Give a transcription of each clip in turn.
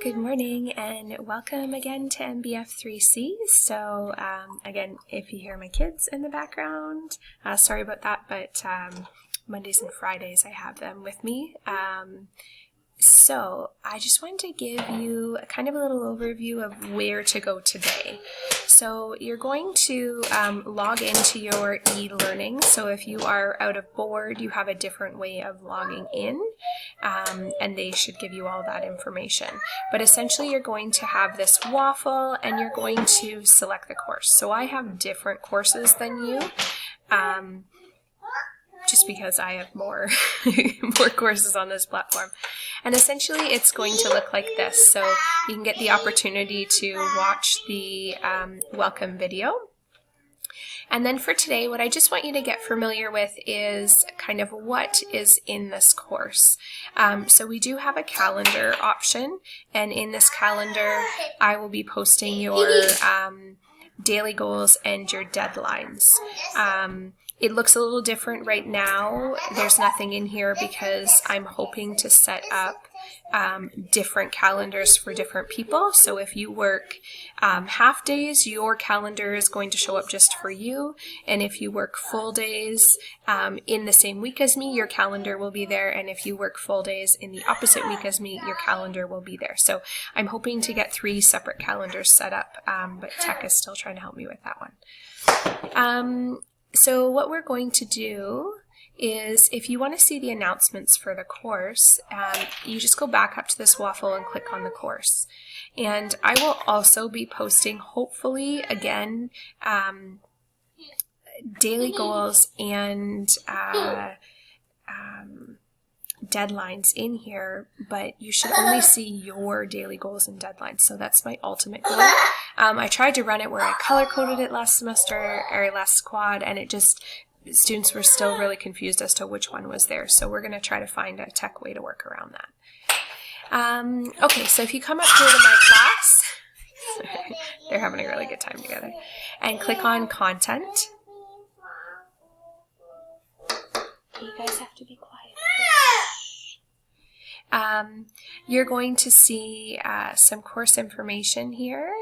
Good morning and welcome again to MBF3C. So again, if you hear my kids in the background, sorry about that, but Mondays and Fridays I have them with me. So I just wanted to give you a kind of a little overview of where to go today. So you're going to log into your e-learning. So if you are out of board, you have a different way of logging in, and they should give you all that information. But essentially you're going to have this waffle and you're going to select the course. So I have different courses than you. Just because I have more courses on this platform. And essentially it's going to look like this. So you can get the opportunity to watch the welcome video. And then for today, what I just want you to get familiar with is kind of what is in this course. So we do have a calendar option, and in this calendar, I will be posting your daily goals and your deadlines. It looks a little different right now. There's nothing in here because I'm hoping to set up different calendars for different people. So if you work half days, your calendar is going to show up just for you. And if you work full days in the same week as me, your calendar will be there. And if you work full days in the opposite week as me, your calendar will be there. So I'm hoping to get 3 separate calendars set up, but tech is still trying to help me with that one. So what we're going to do is, if you want to see the announcements for the course, you just go back up to this waffle and click on the course. And I will also be posting, hopefully, again, daily goals and deadlines in here, but you should only see your daily goals and deadlines. So that's my ultimate goal. I tried to run it where I color-coded it last semester, or last quad, and it just, students were still really confused as to which one was there. So we're going to try to find a tech way to work around that. Okay, so if you come up here to my class, they're having a really good time together, and click on content. You guys have to be quiet. You're going to see some course information here,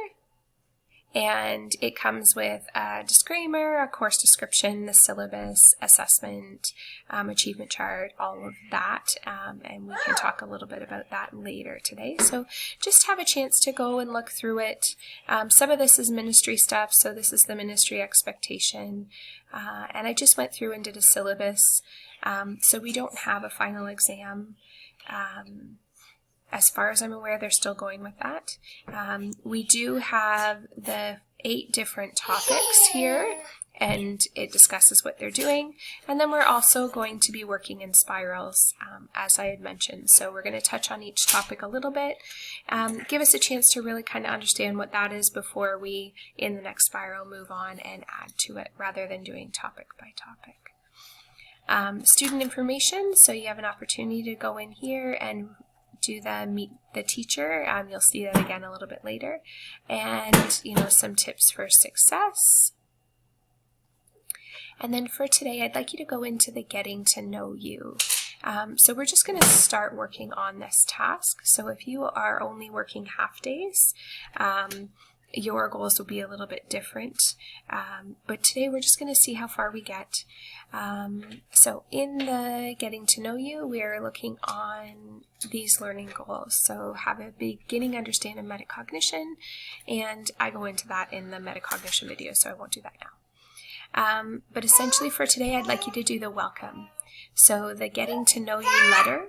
and it comes with a disclaimer, a course description, the syllabus, assessment, achievement chart, all of that, and we can talk a little bit about that later today. So just have a chance to go and look through it. Some of this is ministry stuff, so this is the ministry expectation, and I just went through and did a syllabus, so we don't have a final exam. As far as I'm aware, they're still going with that. We do have the 8 different topics here, and it discusses what they're doing. And then we're also going to be working in spirals, as I had mentioned. So we're going to touch on each topic a little bit, give us a chance to really kind of understand what that is before we, in the next spiral, move on and add to it, rather than doing topic by topic. Student information, so you have an opportunity to go in here and do the meet the teacher. You'll see that again a little bit later, and some tips for success. And then for today, I'd like you to go into the getting to know you. So we're just going to start working on this task. So if you are only working half days, your goals will be a little bit different, but today we're just going to see how far we get. So in the getting to know you, we're looking on these learning goals. So have a beginning understanding of metacognition, and I go into that in the metacognition video, so I won't do that now. But essentially for today, I'd like you to do the welcome. So the getting to know you letter.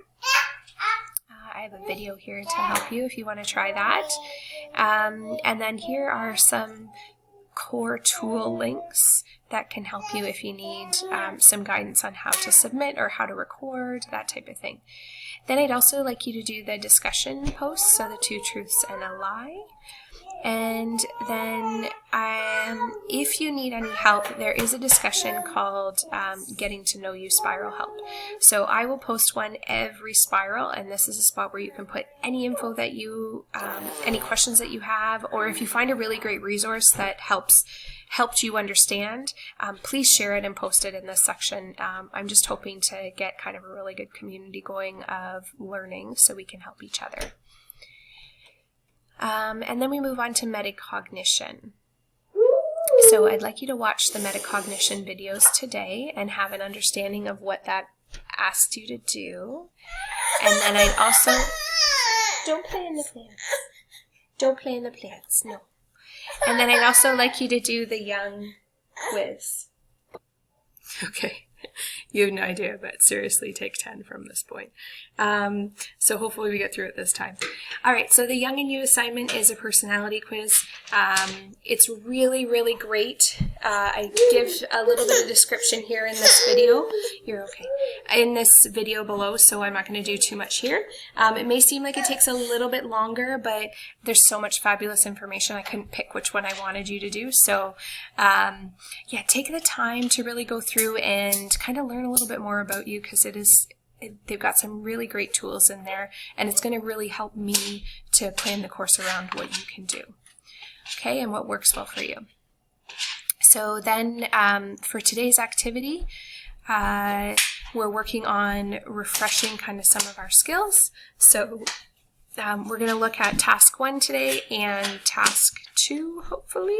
I have a video here to help you if you want to try that. And then here are some core tool links that can help you if you need some guidance on how to submit or how to record, that type of thing. Then I'd also like you to do the discussion posts, so the 2 truths and a lie. And then if you need any help, there is a discussion called Getting to Know You Spiral Help. So I will post one every spiral, and this is a spot where you can put any info that you, any questions that you have, or if you find a really great resource that helped you understand, please share it and post it in this section. I'm just hoping to get kind of a really good community going of learning so we can help each other. And then we move on to metacognition. So I'd like you to watch the metacognition videos today and have an understanding of what that asked you to do. And then I'd also... Don't play in the plants. Don't play in the plants, no. And then I'd also like you to do the young quiz. Okay. You have no idea, but seriously, take 10 from this point. So hopefully we get through it this time. All right, so the Young and You assignment is a personality quiz. It's really, really great. I give a little bit of description here in this video. You're okay. In this video below, so I'm not going to do too much here. It may seem like it takes a little bit longer, but there's so much fabulous information. I couldn't pick which one I wanted you to do. So yeah, take the time to really go through and kind of learn a little bit more about you, because they've got some really great tools in there, and it's going to really help me to plan the course around what you can do, okay, and what works well for you. So then for today's activity, we're working on refreshing kind of some of our skills. So we're going to look at task 1 today and task 2, hopefully.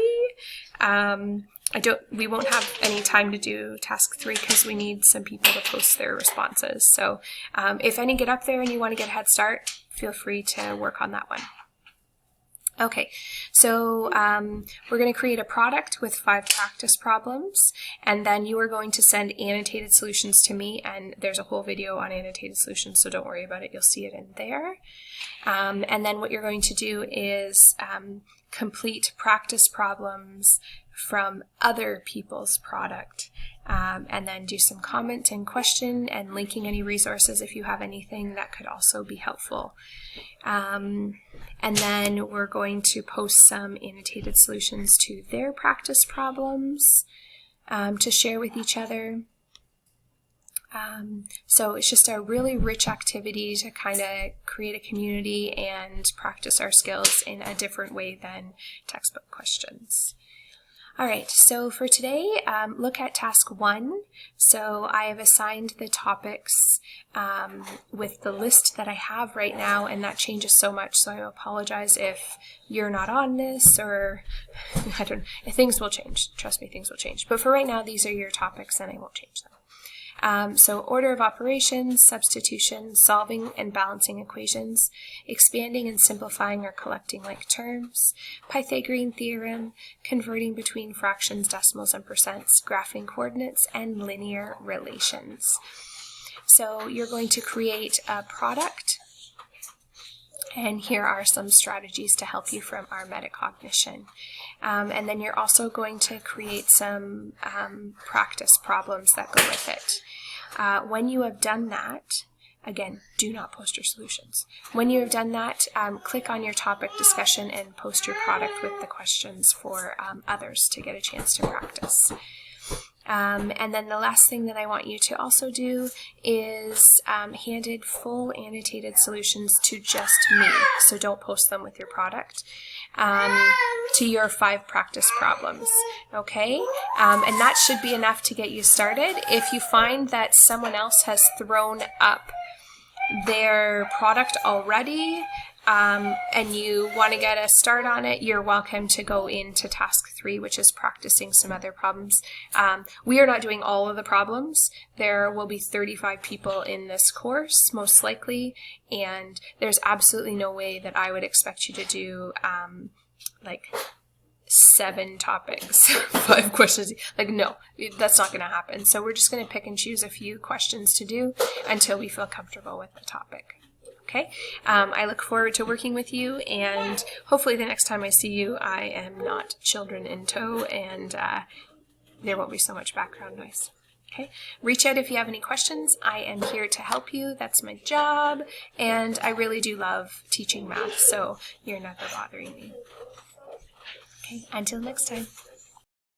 We won't have any time to do task 3 because we need some people to post their responses. So if any get up there and you want to get a head start, feel free to work on that one. Okay, so we're going to create a product with 5 practice problems, and then you are going to send annotated solutions to me, and there's a whole video on annotated solutions, so don't worry about it, you'll see it in there. And then what you're going to do is complete practice problems from other people's product, and then do some comment and question and linking any resources if you have anything that could also be helpful. And then we're going to post some annotated solutions to their practice problems to share with each other. So it's just a really rich activity to kind of create a community and practice our skills in a different way than textbook questions. All right, so for today, look at task 1. So I have assigned the topics with the list that I have right now, and that changes so much, so I apologize if you're not on this, or I don't know, things will change. Trust me, things will change. But for right now, these are your topics, and I won't change them. So order of operations, substitution, solving and balancing equations, expanding and simplifying or collecting like terms, Pythagorean theorem, converting between fractions, decimals, and percents, graphing coordinates, and linear relations. So you're going to create a product, and here are some strategies to help you from our metacognition. And then you're also going to create some practice problems that go with it. When you have done that, again, do not post your solutions. When you have done that, click on your topic discussion and post your product with the questions for others to get a chance to practice. And then the last thing that I want you to also do is handed full annotated solutions to just me. So don't post them with your product. To your 5 practice problems, okay? And that should be enough to get you started. If you find that someone else has thrown up their product already, and you want to get a start on it, you're welcome to go into task 3, which is practicing some other problems. We are not doing all of the problems. There will be 35 people in this course, most likely, and there's absolutely no way that I would expect you to do like 7 topics, 5 questions. Like, no, that's not going to happen. So we're just going to pick and choose a few questions to do until we feel comfortable with the topic. Okay, I look forward to working with you, and hopefully the next time I see you, I am not children in tow, and there won't be so much background noise. Okay, reach out if you have any questions. I am here to help you. That's my job, and I really do love teaching math, so you're never bothering me. Okay, until next time.